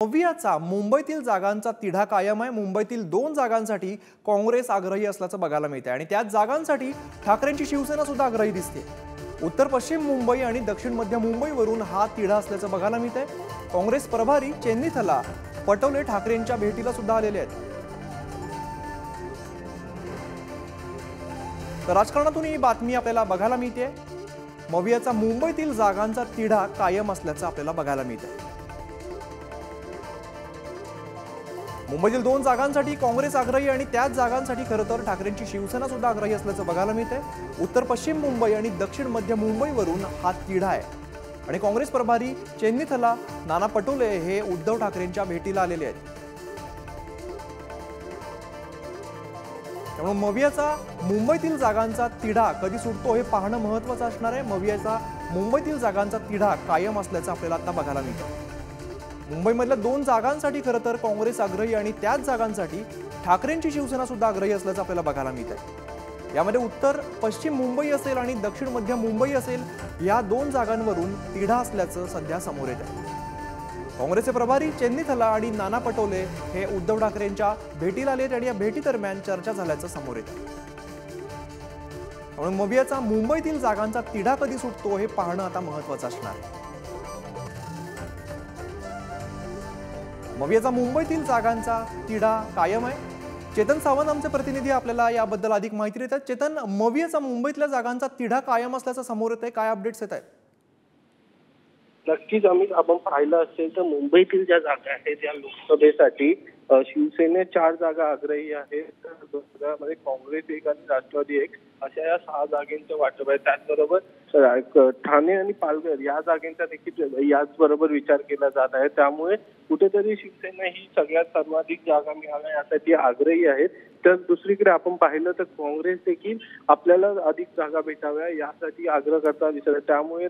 नव्याचा मुंबईतील जागांचा तिढा कायम आहे। मुंबईतील 2 जागांसाठी काँग्रेस आग्रही असल्याचं बघायला मिळतंय आणि त्याच जागांसाठी ठाकरेंची शिवसेना सुद्धा आग्रही दिसते। उत्तर पश्चिम मुंबई आणि दक्षिण मध्य मुंबईवरून हा तिढा असल्याचं बघायला मिळतंय। काँग्रेस प्रभारी चेन्नीथला पटोले ठाकरेंच्या भेटीला सुद्धा आलेले आहेत। तर राजकारणातून ही बातमी आपल्याला बघायला मिळते। नव्याचा मुंबईतील जागांचा तिढा कायम असल्याचं आपल्याला बघायला मिळतंय। मुंबईतील 2 जागांसाठी काँग्रेस आग्रही आणि त्याच जागांसाठी खरं तर ठाकरेंची शिवसेना सुद्धा आग्रही असल्याचं बघायला मिळतंय। उत्तर पश्चिम मुंबई आणि दक्षिण मध्य मुंबईवरून हा तिढा आहे आणि काँग्रेस प्रभारी चेन्नीथला नाना पटोले हे उद्धव ठाकरेंच्या भेटीला आलेले आहेत। त्यामुळे नव्याचा मुंबईतील जागांचा तिढा कधी सुटतो हे पाहणं महत्त्वाचं असणार आहे। नव्याचा मुंबईतील जागांचा तिढा कायम असल्याचं आपल्याला आता बघायला मिळतं। मुंबईमधल्या 2 जागांसाठी खरं तर काँग्रेस आग्रही आणि त्याच जागांसाठी ठाकरेंची शिवसेना सुद्धा आग्रही असल्याचं आपल्याला बघायला मिळतंय। यामध्ये उत्तर पश्चिम मुंबई असेल आणि दक्षिण मध्य मुंबई असेल, या 2 जागांवरून तिढा असल्याचं सध्या समोर येत आहे। काँग्रेसचे प्रभारी चेन्नीथला आणि नाना पटोले हे उद्धव ठाकरेंच्या भेटीला आलेत आणि या भेटीदरम्यान चर्चा झाल्याचं समोर येत आहे। त्यामुळे नव्याचा मुंबईतील जागांचा तिढा कधी सुटतो हे पाहणं आता महत्त्वाचं असणार आहे। नव्याचा मुंबईतील जागांचा तिढा कायम आहे। चेतन सावंत आमचे प्रतिनिधी आपल्याला याबद्दल अधिक माहिती देतात। चेतन, नव्याचा मुंबईतल्या जागांचा तिढा कायम असल्याचं समोर येत आहे, काय अपडेट्स येत आहेत? नक्कीच अमित, आपण पाहिलं असेल तर मुंबईतील ज्या जागा आहेत या लोकसभेसाठी शिवसेने 4 जागा आग्रही आहेत, तर 2 जागांमध्ये काँग्रेस 1 आणि राष्ट्रवादी 1 अशा या 6 जागांचं वाटप आहे। त्याचबरोबर ठाणे आणि पालघर या जागांचा देखील याचबरोबर विचार केला जात आहे। त्यामुळे कुठेतरी शिवसेना ही सगळ्यात सर्वाधिक जागा मिळाव्या यासाठी आग्रही आहेत। तर दुसरीकडे आपण पाहिलं तर काँग्रेस देखील आपल्याला अधिक जागा भेटाव्या यासाठी आग्रह करता दिसत आहे। त्यामुळे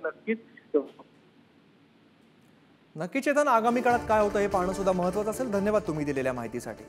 नक्की चेतन, आगामी काळात काय होतं हे पाहणं सुद्धा महत्त्वाचं असेल। धन्यवाद तुम्ही दिलेल्या माहितीसाठी।